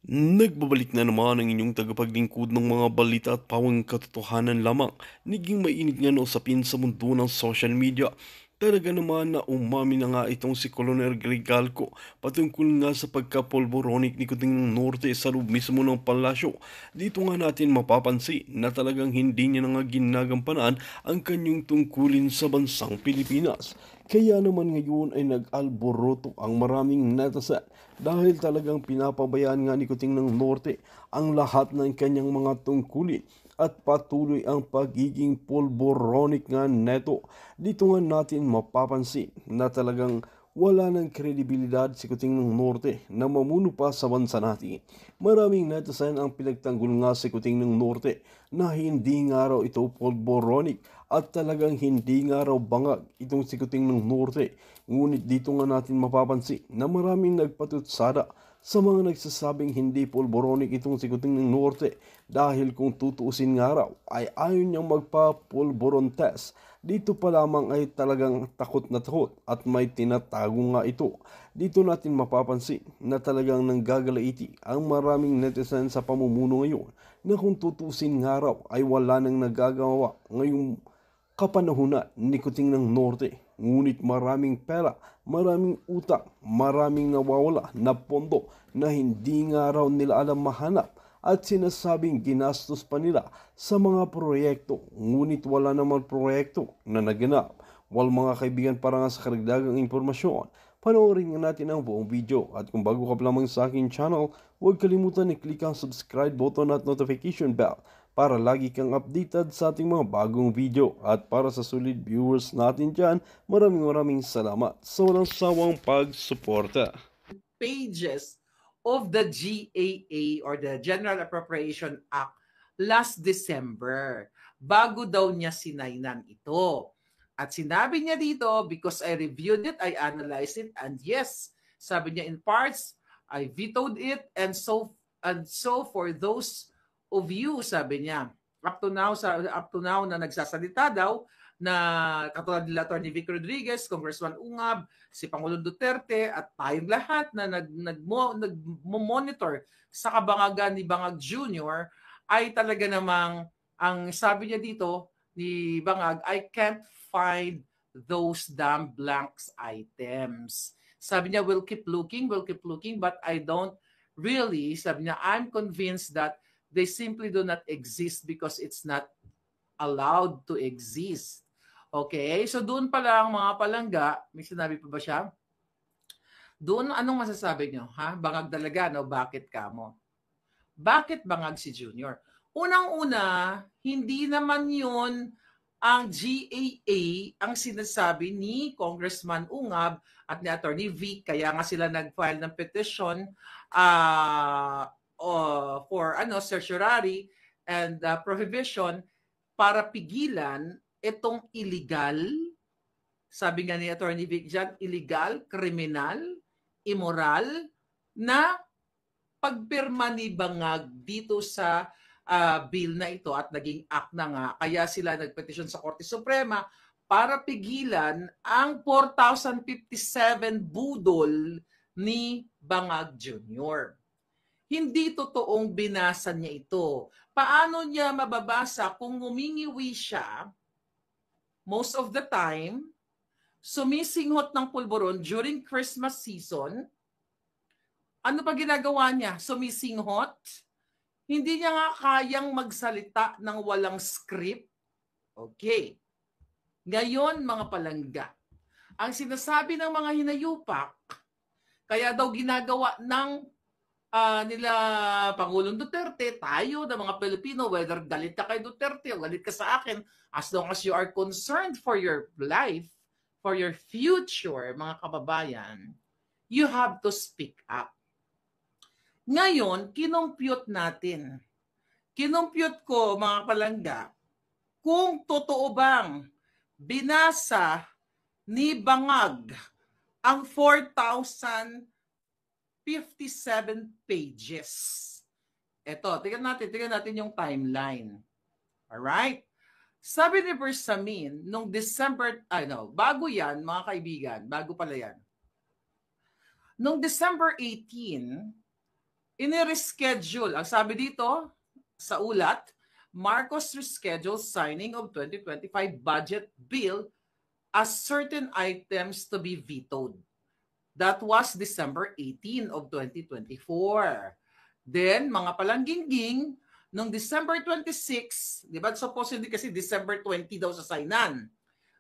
Nagbabalik na naman ang inyong tagapaglingkod ng mga balita at pawang katotohanan lamang. Naging mainit nga na usapin sa mundo ng social media. Talaga naman na umami na nga itong si Colonel Grigalco patungkol nga sa pagkapolboronic ni Kuting Norte sa loob mismo ng palasyo. Dito nga natin mapapansin na talagang hindi niya na nga ginagampanan ang kanyang tungkulin sa bansang Pilipinas. Kaya naman ngayon ay nag-alboroto ang maraming netizen dahil talagang pinapabayaan nga ni Kuting ng Norte ang lahat ng kanyang mga tungkulin at patuloy ang pagiging polboronic nga neto. Dito nga natin mapapansin na talagang wala ng kredibilidad si Kuting ng Norte na mamuno pa sa bansa natin. Maraming netizen ang pinagtanggol nga si Kuting ng Norte na hindi nga raw ito polboronic at talagang hindi nga raw bangag itong si Kuting ng Norte. Ngunit dito nga natin mapapansin na maraming nagpatutsada sa mga nagsasabing hindi polboronic itong si Kuting ng Norte dahil kung tutuusin nga raw ay ayaw niyang magpa-polboron test. Dito pa lamang ay talagang takot na takot at may tinatago nga ito. Dito natin mapapansin na talagang nanggagalaiti ang maraming netizen sa pamumuno ngayon na kung tutuusin nga raw ay wala nang nagagawa ngayong kapanahunan ni Kuting ng Norte. Ngunit maraming pera, maraming utang, maraming nawawala na pondo na hindi nga raw nila alam mahanap at sinasabing ginastos pa nila sa mga proyekto. Ngunit wala naman proyekto na naganap. Wal mga kaibigan, para nga sa karagdagang impormasyon, panoorin nga natin ang buong video. At kung bago ka pa lamang sa aking channel, huwag kalimutan i-click ang subscribe button at notification bell para lagi kang updated sa ating mga bagong video. At para sa solid viewers natin dyan, maraming salamat sa walang sawang pagsuporta. Pages of the GAA or the General Appropriation Act last December bago daw niya sinaynan ito. At sinabi niya dito, because I reviewed it, I analyzed it, and yes, sabi niya in parts, I vetoed it, and so for those of you, sabi niya, up to now na nagsasalita daw na katulad nila Atty. Vic Rodriguez, Congressman Ungab, si Pangulong Duterte at tayong lahat na nagmo-monitor sa kabangagan ni Bangag Jr. ay talaga namang ang sabi niya dito ni Bangag, I can't find those damn blanks items. Sabi niya, we'll keep looking, but I don't really, sabi niya, I'm convinced that they simply do not exist because it's not allowed to exist. Okay? So doon pa lang mga palangga, may sinabi pa ba siya? Doon, anong masasabi nyo? Ha? Bangag talaga, no? Bakit ka mo? Bakit bangag si Junior? Unang-una, hindi naman yun ang GAA ang sinasabi ni Congressman Ungab at ni Attorney Vic, kaya nga sila nag-file ng petition for certiorari and prohibition para pigilan itong illegal, sabi nga ni Attorney Vic dyan, illegal, kriminal, immoral na pagpirma ni Bangag dito sa bill na ito at naging act na nga. Kaya sila nagpetisyon sa Korte Suprema para pigilan ang 4,057 budol ni Bangag Jr. Hindi totoong binasa niya ito. Paano niya mababasa kung humingiwi siya most of the time, sumisinghot ng pulburon during Christmas season? Ano pa ginagawa niya? Sumisinghot? Hindi niya nga kayang magsalita ng walang script? Okay. Ngayon, mga palangga, ang sinasabi ng mga hinayupak, kaya daw ginagawa ng nila Pangulong Duterte, tayo na mga Pilipino, whether galit ka kay Duterte o galit ka sa akin, as long as you are concerned for your life, for your future, mga kababayan, you have to speak up. Ngayon, kinompute natin. Kinompute ko, mga palangga, kung totoo bang binasa ni Bangag ang 4,057 pages. Ito, tingnan natin yung timeline. Alright? Sabi ni Bersamin, nung December, bago yan, mga kaibigan, bago pala yan. Nung December 18, Inireschedule. Ang sabi dito sa ulat, Marcos reschedules signing of 2025 budget bill as certain items to be vetoed. That was December 18 of 2024. Then, mga palanggingging, noong December 26, di ba supposedly kasi December 20 daw sa signan.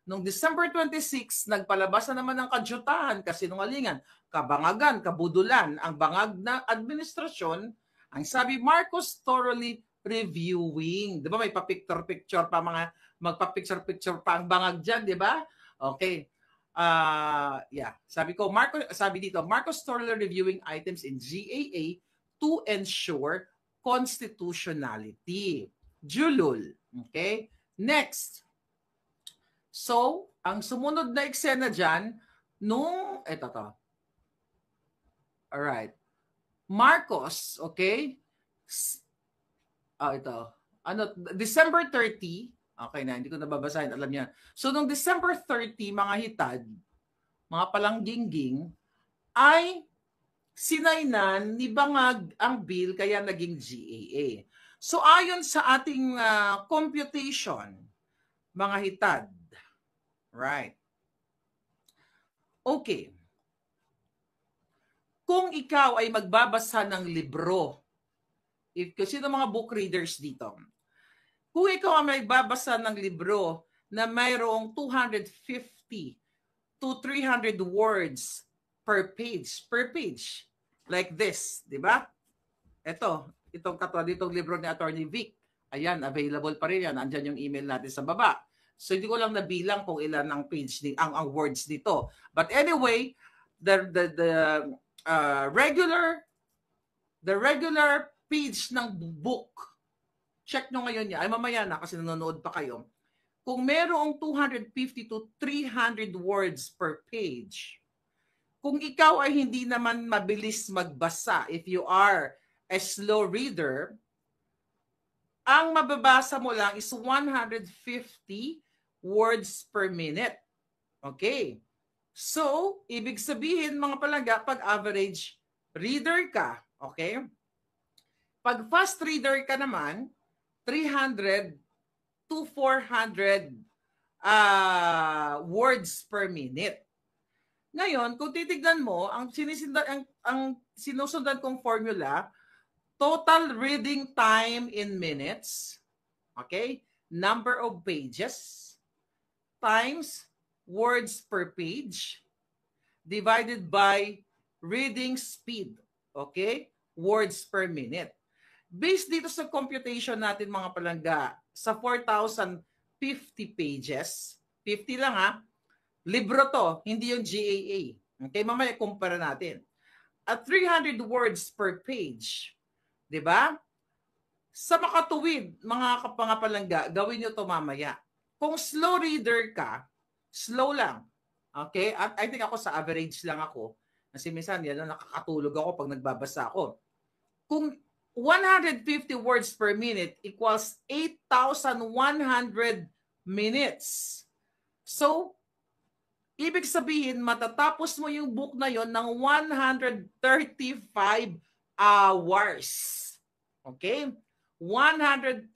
Noong December 26, nagpalabas na naman ng kadyutahan, kasinungalingan, kabangagan, kabudulan, ang bangag na administrasyon, ang sabi, Marcos thoroughly reviewing. Di ba may pa-picture-picture pa mga, magpa-picture-picture pa ang bangag dyan, di ba? Okay. Yeah. Sabi dito, Marcos thoroughly reviewing items in GAA to ensure constitutionality. Julul. Okay? Next. So, ang sumunod na eksena dyan, ito to. Alright. Marcos, okay? Ito. December 30, okay na, hindi ko nababasahin, alam niya. So, nung December 30, mga hitad, mga palanggingging, ay sinainan ni Bangag ang bill kaya naging GAA. So, ayon sa ating computation, mga hitad, right. Okay. Kung ikaw ay magbabasa ng libro, sino mga book readers dito? Kung ikaw ay magbabasa ng libro na mayroong 250 to 300 words per page, like this, di ba? Itong katulad ditong libro ni Attorney Vic, ayan, available pa rin yan, andyan yung email natin sa baba. So hindi ko lang nabilang kung ilan ang page ang words dito. But anyway, the regular page ng book, check nyo ngayon niya, ay mamaya na kasi nanonood pa kayo. Kung merong 250 to 300 words per page, kung ikaw ay hindi naman mabilis magbasa, if you are a slow reader, ang mababasa mo lang is 150 words per minute. Okay. So, ibig sabihin mga palangga, pag average reader ka, okay? Pag fast reader ka naman, 300 to 400 words per minute. Ngayon, kung titignan mo, ang sinusundan kong formula, total reading time in minutes, okay? Number of pages times words per page divided by reading speed, okay? Words per minute. Based dito sa computation natin mga palangga, sa 4,050 pages, 50 lang ha, libro to, hindi yung GAA. Okay, mamaya kumpara natin. At 300 words per page, di ba? Sa makatuwid, mga kapangapalangga, gawin nyo to mamaya. Kung slow reader ka, slow lang. Okay? At I think ako sa average lang ako. Kasi minsan, yan na nakakatulog ako pag nagbabasa ako. Kung 150 words per minute equals 8,100 minutes. So, ibig sabihin, matatapos mo yung book na yon ng 135 hours. Okay? 135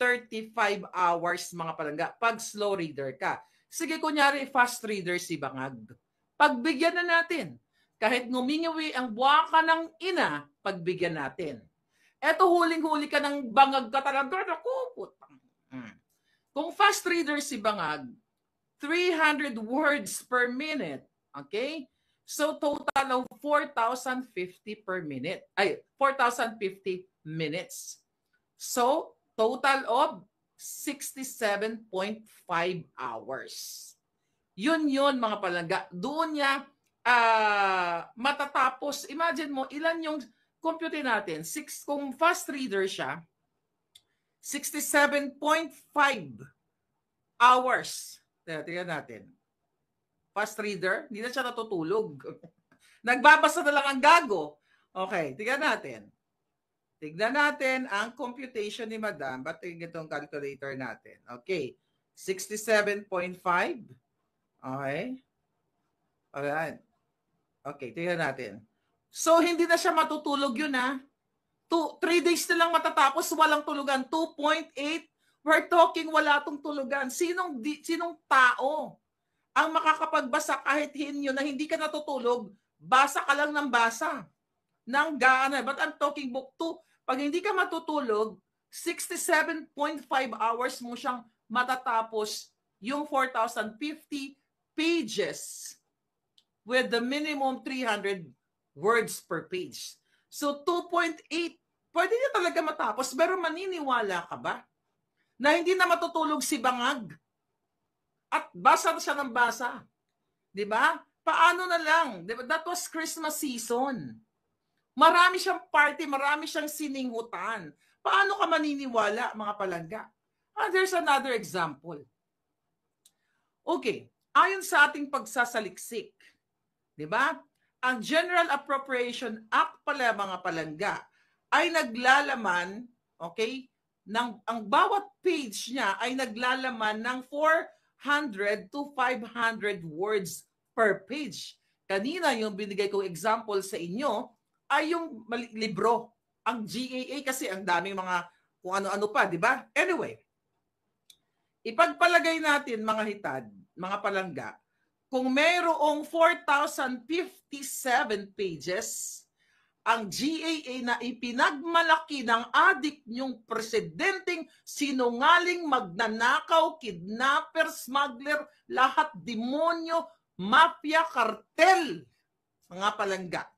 hours mga palangga pag slow reader ka. Sige, kunyari fast reader si Bangag. Pagbigyan na natin. Kahit ngumingawi ang buwaka ng ina, pagbigyan natin. Eto, huling-huli ka ng Bangag ka talaga. Kung fast reader si Bangag, 300 words per minute. Okay? So, total of 4,050 per minute. Ay, 4,050 minutes. So, total of 67.5 hours. Yun mga palangga. Doon niya matatapos. Imagine mo, ilan yung compute natin? Kung fast reader siya, 67.5 hours. Tingnan natin. Fast reader, hindi na siya natutulog. Nagbabasa na lang ang gago. Okay, tingnan natin. Tignan natin ang computation ni Madam. Ba't itong calculator natin? Okay. 67.5. Okay. Alright. Okay, tignan natin. So, hindi na siya matutulog yun ha. 3 days na lang matatapos, walang tulugan. 2.8, we're talking wala tong tulugan. Sinong tao ang makakapagbasa kahit hinyo na hindi ka natutulog, basa ka lang ng basa. But I'm talking book 2. Pag hindi ka matutulog, 67.5 hours mo siyang matatapos yung 4,050 pages with the minimum 300 words per page. So 2.8, pwede niya talaga matapos, pero maniniwala ka ba na hindi na matutulog si Bangag? At basa na siya ng basa. Di ba? Paano na lang? Diba? That was Christmas season. Marami siyang party, marami siyang sininghutan. Paano ka maniniwala, mga palangga? There's another example. Okay, ayon sa ating pagsasaliksik, di ba? Ang General Appropriation Act pala, mga palangga, ay naglalaman, okay, ang bawat page niya ay naglalaman ng 400 to 500 words per page. Kanina yung binigay kong example sa inyo ay yung libro. Ang GAA kasi ang daming mga kung ano-ano pa, di ba? Anyway, ipagpalagay natin, mga hitad, mga palangga, kung mayroong 4,057 pages, ang GAA na ipinagmalaki ng adik niyong presidenteng sinungaling, magnanakaw, kidnapper, smuggler, lahat demonyo, mafia, kartel, mga palangga.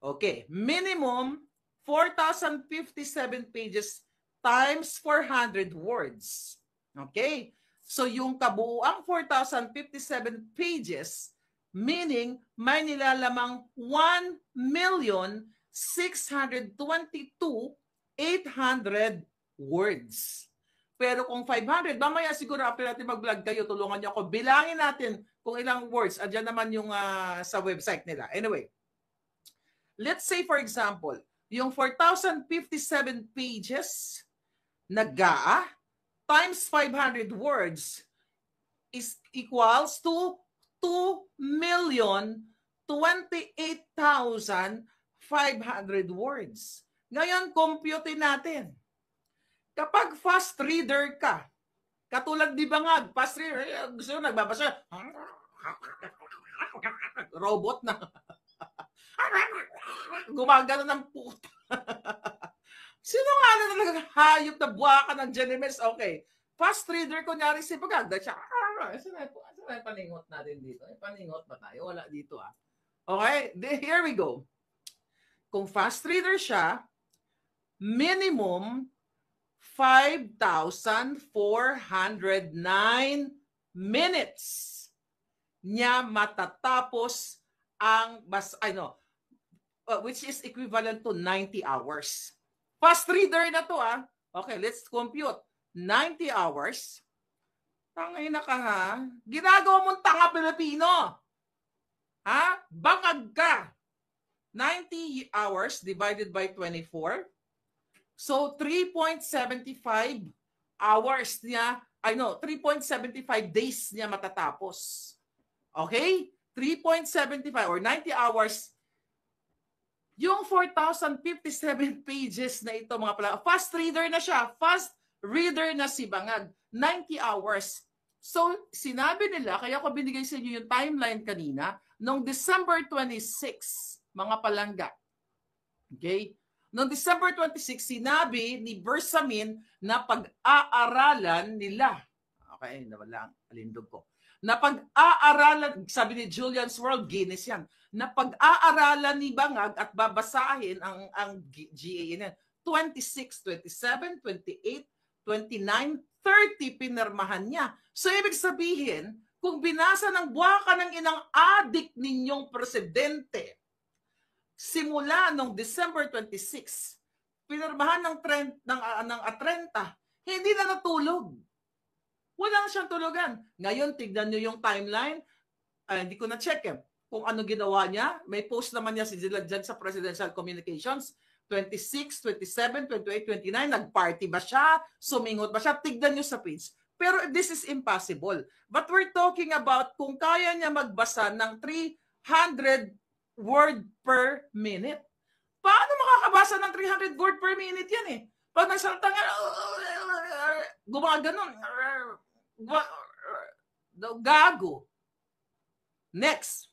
Okay, minimum 4,057 pages times 400 words. Okay? So yung kabuuang 4,057 pages, meaning may nilalamang 1,622,800 words. Pero kung 500, mamaya siguro after natin mag-vlog kayo, tulungan niyo ako. Bilangin natin kung ilang words. Andiyan naman yung sa website nila. Anyway, let's say for example, yung 4,057 pages na GAA times 500 words is equals to 2,028,500 words. Ngayon, computein natin. Kapag fast reader ka, katulad ni Bangag, fast reader, gusto nyo nagbabasa, robot na. Gumagano ng puta. Sino nga na talaga hayop na buwaka ng Genemes? Okay. Fast reader, kunyari si Bangag. Saan na paningot natin dito? Paningot ba tayo? Wala dito ah. Okay? Here we go. Kung fast reader siya, minimum 5,409 minutes niya matatapos ang which is equivalent to 90 hours. Fast reader na to ah. Okay, let's compute. 90 hours. Tangay na ka ha. Ginagawa mong tanga Pilipino. Ha? Bangag ka. 90 hours divided by 24. So 3.75 hours niya, 3.75 days niya matatapos. Okay? 3.75 or 90 hours. Yung 4,057 pages na ito, mga pala, fast reader na siya. Fast reader na si Bangag. 90 hours. So, sinabi nila, kaya ko binigay sa inyo yung timeline kanina, noong December 26, mga palangga. Okay? Noong December 26, sinabi ni Bersamin na pag-aaralan nila. Okay, nawala ang alindog ko. Na pag-aaralan, sabi ni Julian's World, Guinness yan, na pag-aaralan ni Bangag at babasahin ang GAA 26, 27, 28, 29, 30 pinirmahan niya. So ibig sabihin, kung binasa ng buwaka ng inang adik ninyong presidente, simula nung December 26, pinirmahan ng 30, hindi na natulog. Wala na siyang tulugan. Ngayon, tignan nyo yung timeline. Hindi ko na-check kung ano ginawa niya. May post naman niya si Dila dyan sa Presidential Communications. 26, 27, 28, 29. Nag-party ba siya? Sumingot ba siya? Tignan nyo sa page. Pero this is impossible. But we're talking about kung kaya niya magbasa ng 300 word per minute. Paano makakabasa ng 300 word per minute yan eh. Pag nagsalta nga, gumaganon. Gago. Next.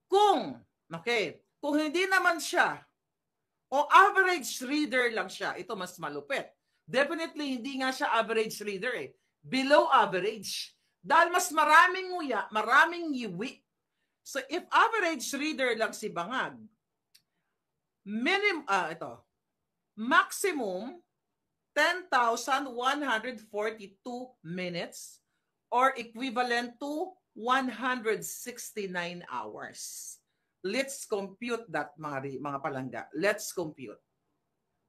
Kung hindi naman siya, o average reader lang siya, ito mas malupit. Definitely, hindi nga siya average reader eh. Below average. Dahil mas maraming nguya, maraming yiwi. So, if average reader lang si Bangag, maximum 10,142 minutes or equivalent to 169 hours. Let's compute that, mga palangga. Let's compute.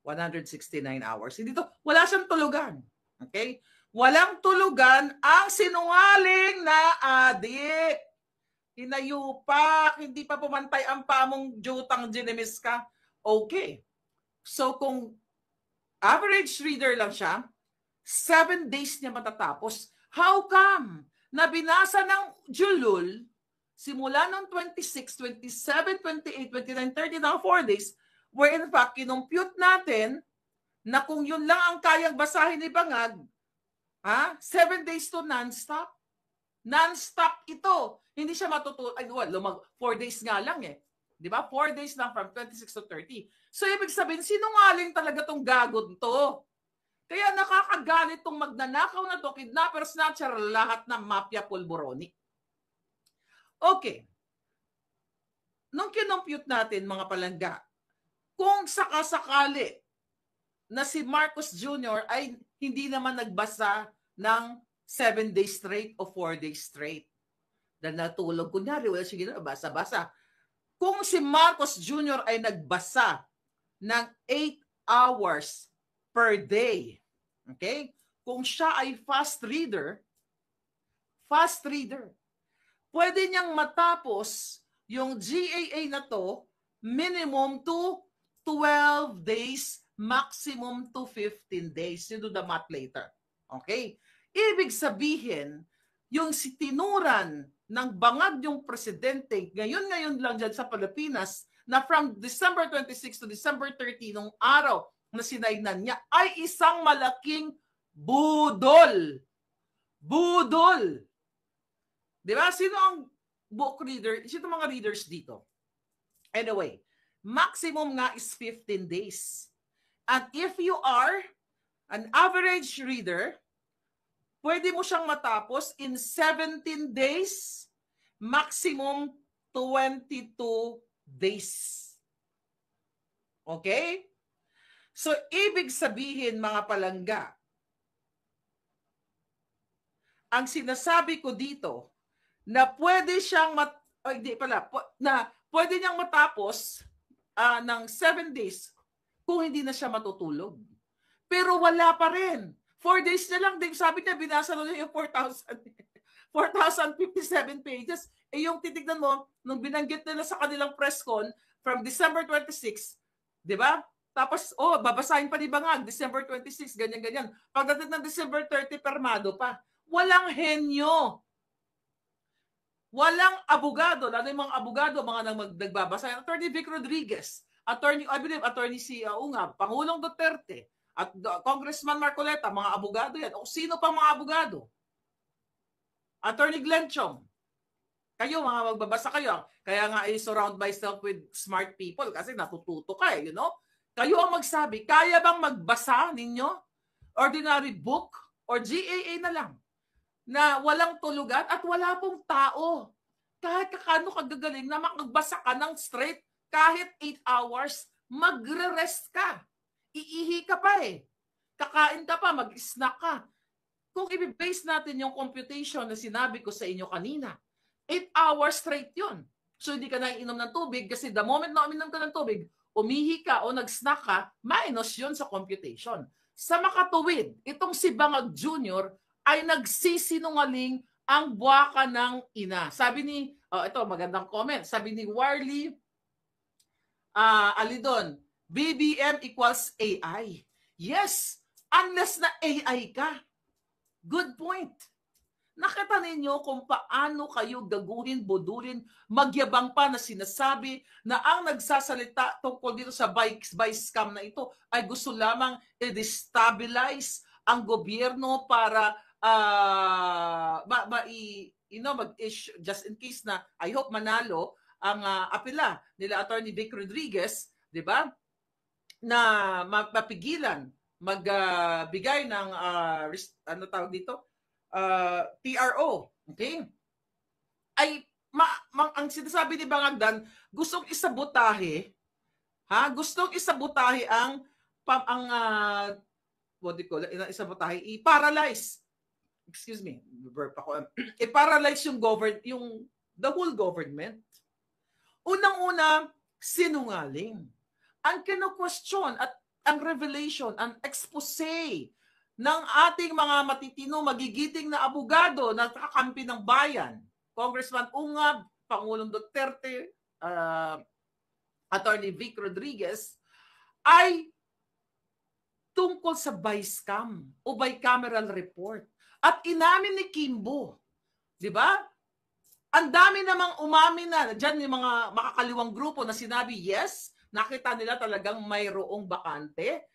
169 hours. Hindi to, wala siyang tulugan. Okay? Walang tulugan ang sinungaling na adik. Hinayupak, hindi pa pumantay ang pamong jutang ginemis ka. Okay. So kung average reader lang siya, 7 days niya matatapos. How come? Na binasa ng Julul, simula ng 26, 27, 28, 29, 30, na 4 days, where in fact, kinumpute natin na kung yun lang ang kayang basahin ni Bangag, 7 days to non-stop. Non-stop ito. Hindi siya matutunan. 4 days nga lang eh. Di ba? 4 days lang from 26 to 30. So, ibig sabihin, sinungaling talaga tong gagod to. Kaya nakakagalit tong magnanakaw na to, kidnapper, snatcher, lahat ng mafia pulboroni. Okay. Nung kinompute natin, mga palangga, kung sakasakali na si Marcos Jr. ay hindi naman nagbasa ng 7 days straight o 4 days straight. Dahil natulog, kunyari, wala siya ginawa, basa-basa. Kung si Marcos Jr. ay nagbasa ng 8 hours per day, okay? Kung siya ay fast reader, pwede niyang matapos yung GAA na to minimum to 12 days, maximum to 15 days. You do the math later. Okay? Ibig sabihin, yung tinuran ng Bangag yung presidente, ngayon lang dyan sa Pilipinas, na from December 26 to December 30, nung araw na sinaynan niya, ay isang malaking budol. Budol. Di ba? Sino ang book reader? Sino mga readers dito? Anyway, maximum nga is 15 days. And if you are an average reader, pwede mo siyang matapos in 17 days, maximum 22 days. Okay? So, ibig sabihin, mga palangga, ang sinasabi ko dito, na pwede siyang pwede niyang matapos ng 7 days kung hindi na siya matutulog. Pero wala pa rin. 4 days na lang, sabi niya, binasa na yung 4,057 pages. Eh yung titignan mo, nung binanggit nila sa kanilang press con, from December 26, di ba? Tapos, babasahin pa ni Bangag, December 26, ganyan-ganyan. Pagdating ng December 30, permado pa. Walang henyo. Walang abogado, lalo yung mga abogado, mga nagbabasa. Attorney Vic Rodriguez, I believe, Attorney Pangulong Duterte, at Congressman Marcoleta, mga abogado yan. O sino pang mga abogado? Attorney Glenn Chong. Kayo, mga magbabasa kayo. Kaya nga, I surround myself with smart people kasi natututo ka eh, you know? Kayo ang magsabi, kaya bang magbasa ninyo? Ordinary book or GAA na lang na walang tulugan at wala pong tao. Kahit kakano kagagaling na magbasa ka ng straight, kahit 8 hours, magre-rest ka. Iihi ka pa eh. Kakain ka pa, mag-snack ka. Kung i-base natin yung computation na sinabi ko sa inyo kanina, 8 hours straight yun. So hindi ka na inom ng tubig kasi the moment na uminom ka ng tubig, umihi ka o nag-snack ka, minus yun sa computation. Sa makatuwid, itong si Bangag Jr. ay nagsisinungaling ang buwaka ng ina. Sabi ni, ito magandang comment, sabi ni Warley Alidon, BBM equals AI. Yes, unless na AI ka. Good point. Nakita ninyo kung paano kayo gaguhin, budulin, magyabang pa na sinasabi na ang nagsasalita tungkol dito sa buy scam na ito ay gusto lamang i-destabilize ang gobyerno para mag-issue, just in case na I hope manalo ang apela nila Attorney Vic Rodriguez, di ba? Na mapigilan magbigay ng ano tawag dito? TRO, okay? Ay ang sinasabi ni Bangagdan, gustong isabotahe, gustong isabotahe ang what do you call it? Isabotahe, i-paralyze. Excuse me, verb ako. I-paralyze yung the whole government. Unang-una, sinungaling. Ang kino-question at ang revelation, ang expose ng ating mga matitino, magigiting na abogado na kakampi ng bayan, Congressman Ungab, Pangulong Duterte, Attorney Vic Rodriguez, ay tungkol sa buy scam o bicameral report. At inamin ni Kimbo, di ba? Ang dami namang umamin na, dyan yung mga makakaliwang grupo na sinabi, yes, nakita nila talagang mayroong bakante,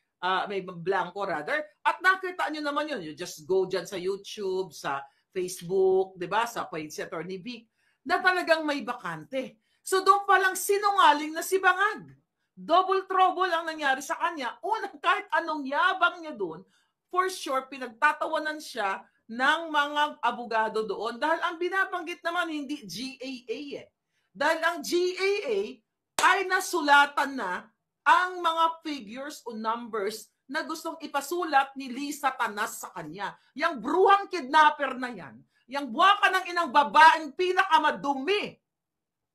may blanco rather, at nakita nyo naman yun. You just go dyan sa YouTube, sa Facebook, di ba, sa page si Attorney Vic, na talagang may bakante. So doon palang sinungaling na si Bangag. Double trouble ang nangyari sa kanya. Unang, kahit anong yabang niya doon, for sure, pinagtatawanan siya ng mga abogado doon dahil ang binabanggit naman hindi GAA eh. Dahil ang GAA ay nasulatan na ang mga figures o numbers na gustong ipasulat ni Lisa Tanas sa kanya. Yang bruhang kidnapper na yan, yang buwaka ng inang babaeng pinakamadumi,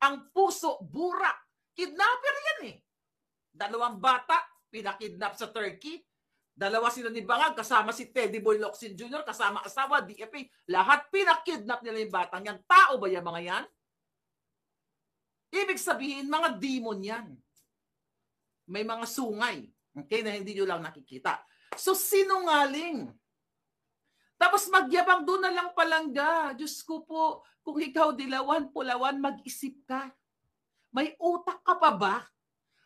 ang puso, burak, kidnapper yan eh. 2 bata, pinakidnap sa Turkey. 2 sila ni Bangag, kasama si Teddy Boy Locsin Jr., kasama asawa, DFA. Lahat pinakidnap nila yung batang yan. Tao ba yan mga yan? Ibig sabihin, mga demon yan. May mga sungay, okay, na hindi nyo lang nakikita. So, sinungaling. Tapos magyabang doon na lang palangga. Diyos ko po, kung ikaw dilawan, pulawan, mag-isip ka. May utak ka pa ba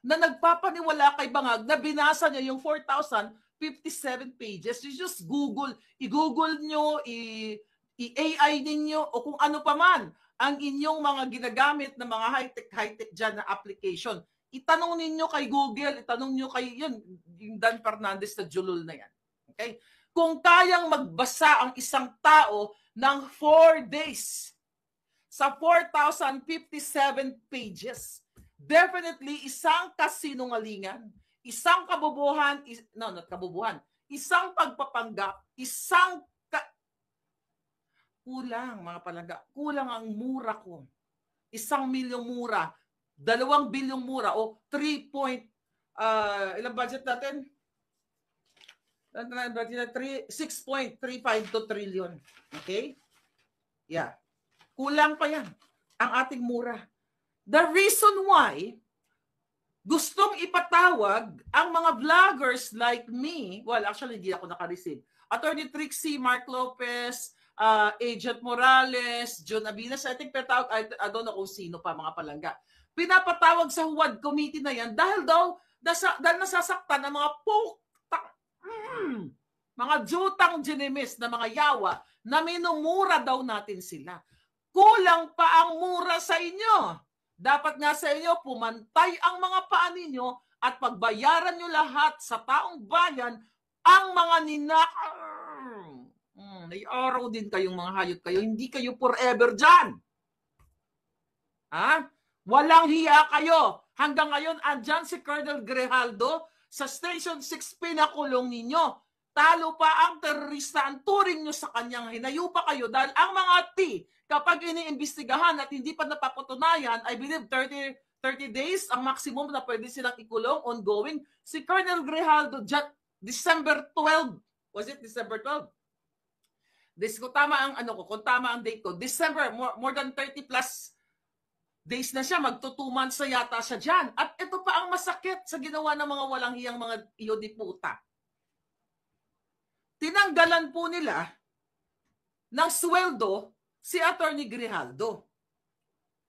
na nagpapaniwala kay Bangag na binasa niya yung 4,057 pages? You just Google, i-Google nyo, i-AI ninyo, o kung ano pa man ang inyong mga ginagamit na mga high-tech dyan na application. Itanong ninyo kay Google, itanong nyo kay yun, yung Dan Fernandez na julul na yan. Okay? Kung kayang magbasa ang isang tao ng 4 days sa 4,057 pages, definitely isang kasinungalingan, isang kabubuhan, not kabubuhan, isang pagpapanggap, isang kulang mga palangga, kulang ang mura ko. 1 milyong mura, 2 bilyong mura, o 3 ilang budget natin? 6.35 to trillion. Okay? Yeah. Kulang pa yan. Ang ating mura. The reason why gustong ipatawag ang mga vloggers like me, well, actually, hindi ako naka-receive. Attorney Trixie, Mark Lopez, Agent Morales, John Abinas, I think petawag, I don't know kung sino pa mga palangga. Pinapatawag sa HUAD committee na yan dahil nasasaktan ng mga mga jutang ginimis na mga yawa na minumura daw natin sila. Kulang pa ang mura sa inyo. Dapat nga sa inyo, pumantay ang mga paa ninyo at pagbayaran nyo lahat sa taong bayan ang mga may araw din kayong mga hayop kayo. Hindi kayo forever dyan. Walang hiya kayo. Hanggang ngayon, andyan si Colonel Grijaldo sa Station 6 pinakulong ninyo. Talo pa ang terorista, ang turing nyo sa kanyang, hinayo pa kayo dahil ang mga kapag iniimbestigahan at hindi pa napapatunayan, I believe 30 days ang maximum na pwede silang ikulong, ongoing. Si Colonel Grijaldo, December 12, was it December 12? Kung tama ang date ko, December, more than 30 plus days na siya, magto 2 months na yata siya dyan. At ito pa ang masakit sa ginawa ng mga walang hiyang mga iyo di puta. Tinanggalan po nila ng sweldo si Attorney Grijaldo.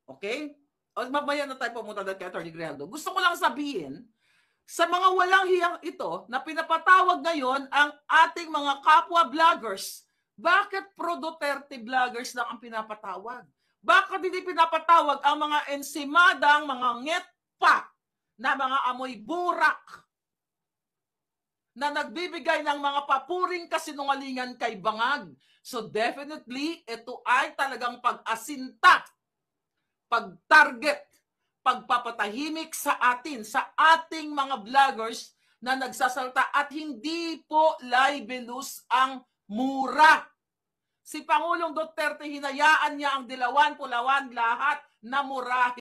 Okay? O mamaya na tayo pumunta kay Attorney Grijaldo. Gusto ko lang sabihin, sa mga walang hiyang ito na pinapatawag ngayon ang ating mga kapwa vloggers, bakit pro-Duterte vloggers lang ang pinapatawag? Bakit hindi pinapatawag ang mga ensimadang, mga ngetpa na mga amoy burak na nagbibigay ng mga papuring kasinungalingan kay Bangag? So definitely, ito ay talagang pag-asinta, pag-target, pagpapatahimik sa atin, sa ating mga vloggers na nagsasalta at hindi po libelous ang mura. Si Pangulong Duterte, hinayaan niya ang dilawan, pulawan, lahat na murahin.